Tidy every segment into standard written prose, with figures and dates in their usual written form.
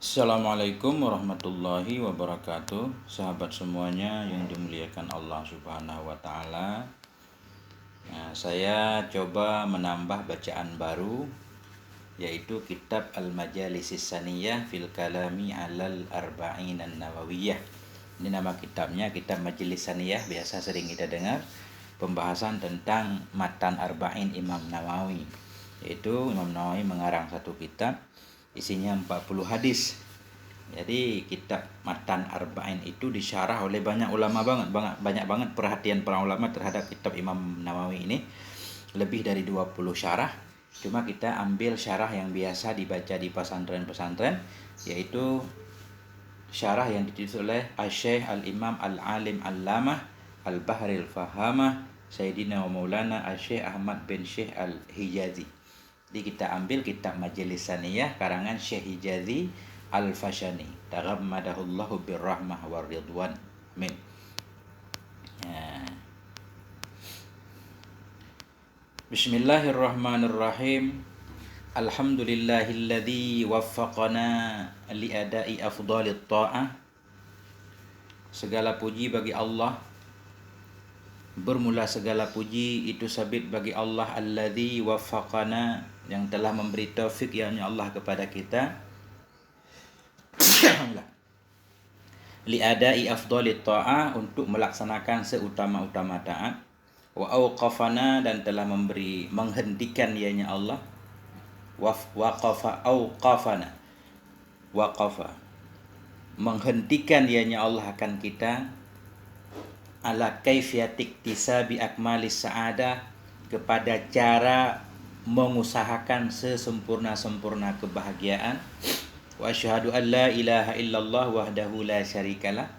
Assalamualaikum warahmatullahi wabarakatuh. Sahabat semuanya yang dimuliakan Allah Subhanahu wa taala. Saya coba menambah bacaan baru yaitu kitab Al-Majalisis Saniyah fil Kalami 'alal Arba'in An-Nawawiyah. Ini nama kitabnya, kitab Majelis Saniyah, biasa sering kita dengar pembahasan tentang matan Arba'in Imam Nawawi. Yaitu Imam Nawawi mengarang satu kitab isinya 40 hadis. Jadi kitab Matan Arba'in itu disyarah oleh banyak ulama banyak banget perhatian para ulama terhadap kitab Imam Nawawi ini. Lebih dari 20 syarah. Cuma kita ambil syarah yang biasa dibaca di pesantren-pesantren, yaitu syarah yang ditulis oleh Asy-Syaikh Al-Imam Al-Alim Allamah Al-Bahril Fahamah Sayyidina wa Maulana Asy-Syaikh Ahmad bin Syekh Al-Hijazi. Jadi kita ambil kitab Majelis Saniyah karangan Syekh Hijazi Al-Fashani, taghammadahullahu birrahmah war ridwan. Amin. Bismillahirrahmanirrahim. Alhamdulillahilladzi waffaqana liadai afdalit ta'ah. Segala puji bagi Allah. Bermula segala puji itu sabit bagi Allah, alladzi waffaqana, yang telah memberi taufik ya Allah kepada kita liadai afdalit ta'ah, untuk melaksanakan seutama-utama taat. Wa auqafana, dan telah menghentikan ianya Allah. Waqafa auqafana, waqafa, menghentikan ianya Allah akan kita, ala kaifiyatik tisabi akmalis sa'adah, kepada cara mengusahakan sesempurna-sempurna kebahagiaan. Wa asyhadu an la ilaha illallah wahdahu la syarikalah,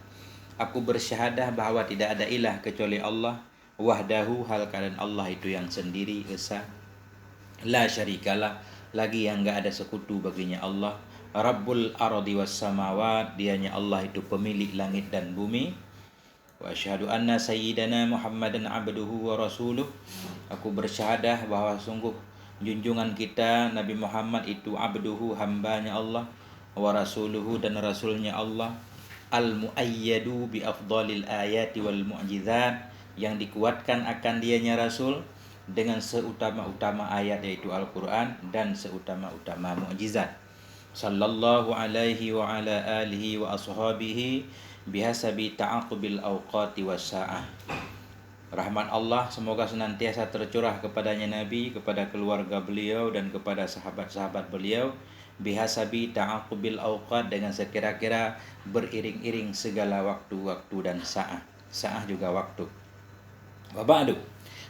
aku bersyahadah bahwa tidak ada ilah kecuali Allah, wahdahu, hal keadaan Allah itu yang sendiri esa, la syarikalah, lagi yang enggak ada sekutu baginya Allah, Rabbul ardi was samawat, dianya Allah itu pemilik langit dan bumi. Wa asyhadu anna sayyidana Muhammadan abduhu wa rasuluh, aku bersyahadah bahwa sungguh junjungan kita Nabi Muhammad itu abduhu, hambanya Allah, wa rasuluhu, dan rasulnya Allah, al-muayyadu bi afdalil ayati wal mu'jizat, yang dikuatkan akan dianya Rasul dengan seutama-utama ayat yaitu Al-Quran dan seutama-utama mukjizat. Sallallahu alaihi wa ala alihi wa ashabihi bihasabi ta'aqubil awqati wassa'ah. Rahmat Allah semoga senantiasa tercurah kepadanya Nabi, kepada keluarga beliau dan kepada sahabat-sahabat beliau, bihasabi ta'aqubil awqat, dengan sekira-kira beriring-iring segala waktu-waktu dan sa'ah. Sa'ah juga waktu. Wa ba'du,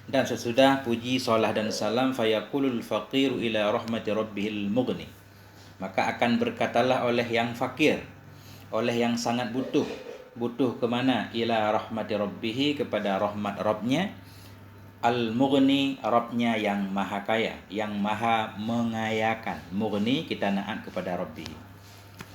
dan sesudah puji, salah dan salam, fayaqulul faqiru ila rahmati rabbihil mughni, maka akan berkatalah oleh yang fakir, oleh yang sangat butuh kemana? Ila rahmati rabbihi, kepada rahmat Rabbnya, al-mughni, Rabbnya yang maha kaya, yang maha mengayakan. Mughni kita naat kepada Rabbi.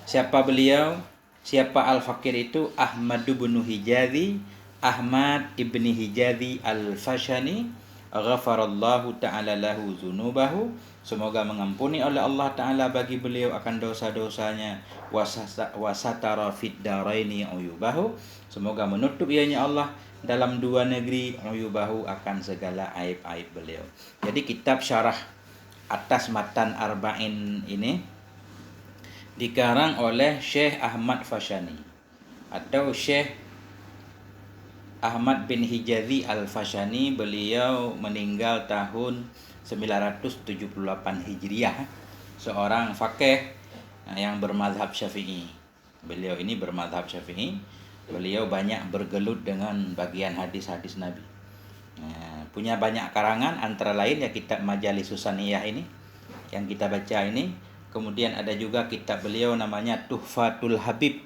Siapa beliau? Siapa al-fakir itu? Ahmad bin Hijazi, Ahmad ibni Hijazi Al-Fashani, ghafarallahu ta'ala lahu zunubahu, semoga mengampuni oleh Allah Ta'ala bagi beliau akan dosa-dosanya, wasatara fid daraini uyubahu, semoga menutup ianya Allah dalam dua negeri, uyubahu, akan segala aib-aib beliau. Jadi kitab syarah atas Matan Arba'in ini dikarang oleh Syekh Ahmad Fashani atau Syekh Ahmad bin Hijazi Al-Fashani. Beliau meninggal tahun 978 Hijriah, seorang faqih yang bermazhab Syafi'i. Beliau ini bermazhab Syafi'i. Beliau banyak bergelut dengan bagian hadis-hadis Nabi. Punya banyak karangan, antara lain ya kitab Majalisus Saniyah ini yang kita baca ini. Kemudian ada juga kitab beliau namanya Tuhfatul Habib,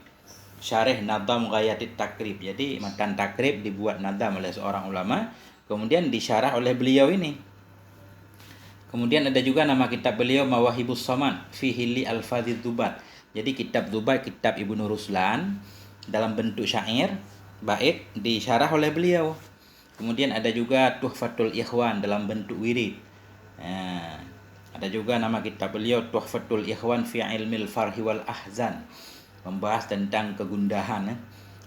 syarih Nadam Ghayatit Takrib. Jadi Matan Takrib dibuat nadam oleh seorang ulama, kemudian disyarah oleh beliau ini. Kemudian ada juga nama kitab beliau Mawahibus Saman fi Hilli Al-Fadhil Dubat. Jadi kitab Dubat, kitab Ibnu Ruslan dalam bentuk syair, bait, disyarah oleh beliau. Kemudian ada juga Tuhfatul Ikhwan dalam bentuk wirid. Ada juga nama kitab beliau Tuhfatul Ikhwan fi Ilmil Farhi wal Ahzan, membahas tentang kegundahan.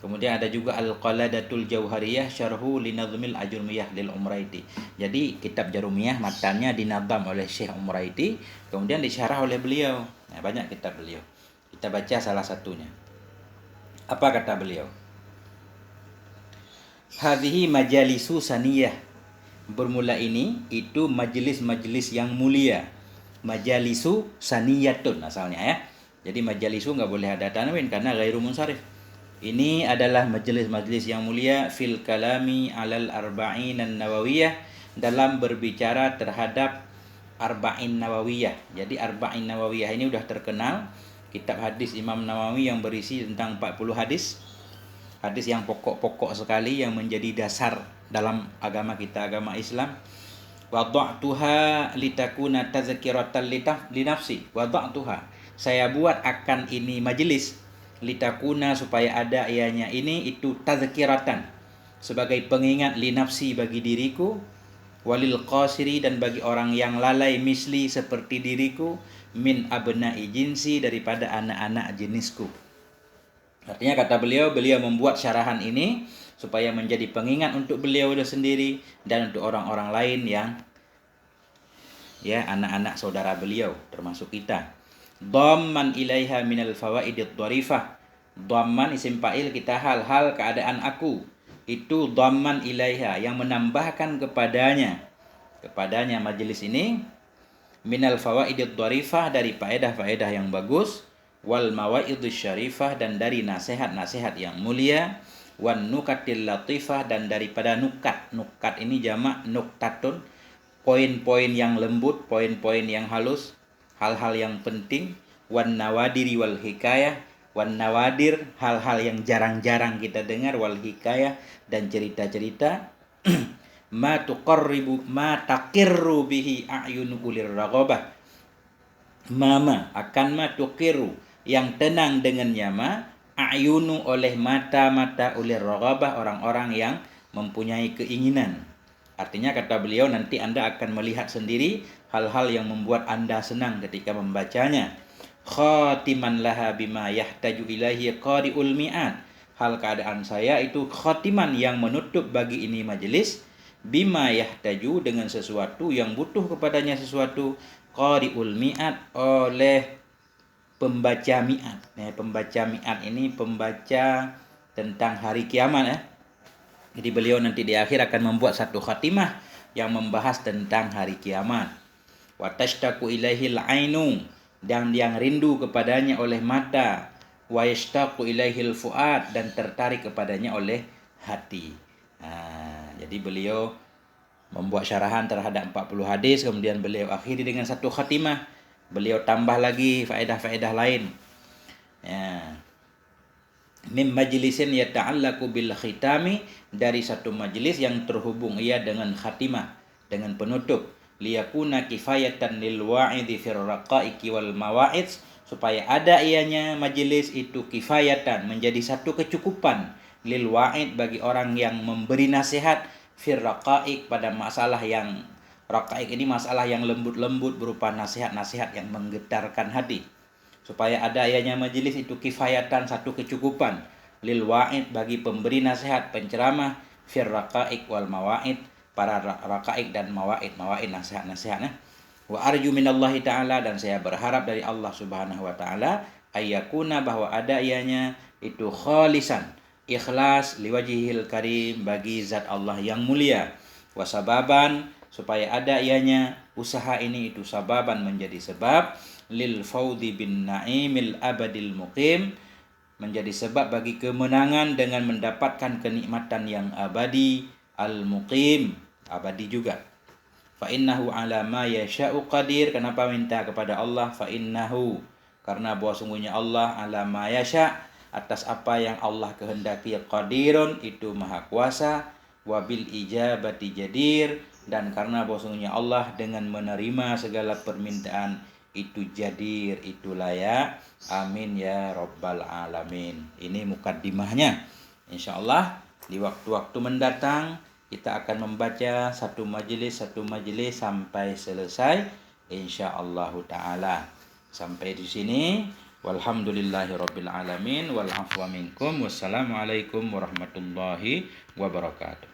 Kemudian ada juga Al-Qaladatul Jauhariyah Syarhu Linazmil Ajurmiyah lil Umraiti. Jadi kitab Jarumiyah matanya dinazam oleh Syekh Umraiti, kemudian disyarah oleh beliau. Nah, banyak kitab beliau. Kita baca salah satunya. Apa kata beliau? Hadhihi majalisu saniyah. Bermula ini itu majelis-majelis yang mulia. Majalisu saniyatun asalnya ya. Jadi majalisu nggak boleh ada tanwin karena ghairu munsharif. Ini adalah majelis-majelis yang mulia fil kalami alal arba'in an-nawawiyah, dalam berbicara terhadap arba'in nawawiyah. Jadi arba'in nawawiyah ini udah terkenal, kitab hadis Imam Nawawi yang berisi tentang 40 hadis. Hadis yang pokok-pokok sekali yang menjadi dasar dalam agama kita, agama Islam. Wada'tuha litakuna tazkiratan linafsi. Wada'tuha, saya buat akan ini majelis litakuna, supaya ada ianya ini itu tazkiratan, sebagai pengingat linafsi bagi diriku, walil qasiri, dan bagi orang yang lalai misli seperti diriku, min abna'i jinsi, daripada anak-anak jenisku. Artinya kata beliau membuat syarahan ini supaya menjadi pengingat untuk beliau sendiri dan untuk orang-orang lain yang ya anak-anak saudara beliau termasuk kita. Dhamman ilaiha minal fawaidid dharifah. Dhamman isim fa'il kita, hal-hal keadaan aku. Itu dhamman ilaiha, yang menambahkan kepadanya majelis ini, minal fawaidid dharifah, dari faedah-faedah yang bagus, wal mawaidus syarifah, dan dari nasihat-nasihat yang mulia, wan nukatil latifah, dan daripada nukat. Nukat ini jamak nuktatun, poin-poin yang lembut, poin-poin yang halus, hal-hal yang penting. Wan nawadiri wal hikayah, wan nawadir, hal-hal yang jarang-jarang kita dengar, wal hikayah, dan cerita-cerita. Ma tuqarribu ma taqirru bihi a'yunu ulir raghabah. Mama akan ma tuqirru, yang tenang dengannya ma, a'yunu, oleh mata-mata, ulir raghabah, orang-orang yang mempunyai keinginan. Artinya kata beliau, nanti Anda akan melihat sendiri hal-hal yang membuat Anda senang ketika membacanya. Khatiman laha bima yahtaju ilaihi qari'ul mi'at. Hal keadaan saya itu khatiman, yang menutup bagi ini majelis, bima yahtaju, dengan sesuatu yang butuh kepadanya sesuatu, qari'ul mi'at, oleh pembaca mi'at. Pembaca mi'at ini pembaca tentang hari kiamat ya. Jadi beliau nanti di akhir akan membuat satu khatimah yang membahas tentang hari kiamat. Wa tashtaqu ilaihil ainu, dan yang rindu kepadanya oleh mata. Wa yashtaqu ilaihil fuad, dan tertarik kepadanya oleh hati. Jadi beliau membuat syarahan terhadap 40 hadis, kemudian beliau akhiri dengan satu khatimah. Beliau tambah lagi faedah-faedah lain. Mim majlisin yata'allaku bil khitami, dari satu majlis yang terhubung ia dengan khatimah, dengan penutup. Liyakuna kifayatan lil wa'idhi fir raqaiki wal mawa'id, supaya ada ianya majlis itu kifayatan, menjadi satu kecukupan, lil wa'id, bagi orang yang memberi nasihat, fir raqaik, pada masalah yang raqaik ini masalah yang lembut-lembut, berupa nasihat-nasihat yang menggetarkan hati. Supaya ada ianya majlis itu kifayatan, satu kecukupan, lil wa'id, bagi pemberi nasihat, penceramah, fir raqaik wal mawa'id, para raqaik dan mawa'id, nasihat-nasihatnya. Wa arju minallahi ta'ala, dan saya berharap dari Allah subhanahu wa ta'ala, ayyakuna, bahwa ada ianya itu khalisan, ikhlas, liwajihil karim, bagi zat Allah yang mulia. Wasababan, supaya ada ianya usaha ini itu sababan, menjadi sebab, lil faudi bin na'imil abadil muqim, menjadi sebab bagi kemenangan dengan mendapatkan kenikmatan yang abadi, al muqim, abadi juga. Fa innahu ala ma yasha'u qadir, kenapa minta kepada Allah? Fa innahu, karena bahwa sungguhnya Allah ala ma yasha', atas apa yang Allah kehendaki, qadirun, itu maha kuasa, wabil ijabati jadir, dan karena bahwa sungguhnya Allah dengan menerima segala permintaan itu jadir, itu layak. Amin ya rabbal alamin. Ini mukaddimahnya. Insyaallah di waktu-waktu mendatang kita akan membaca satu majelis sampai selesai. insyaallah taala. Sampai di sini. Walhamdulillahirabbil alamin wal afwa minkum. Wassalamualaikum warahmatullahi wabarakatuh.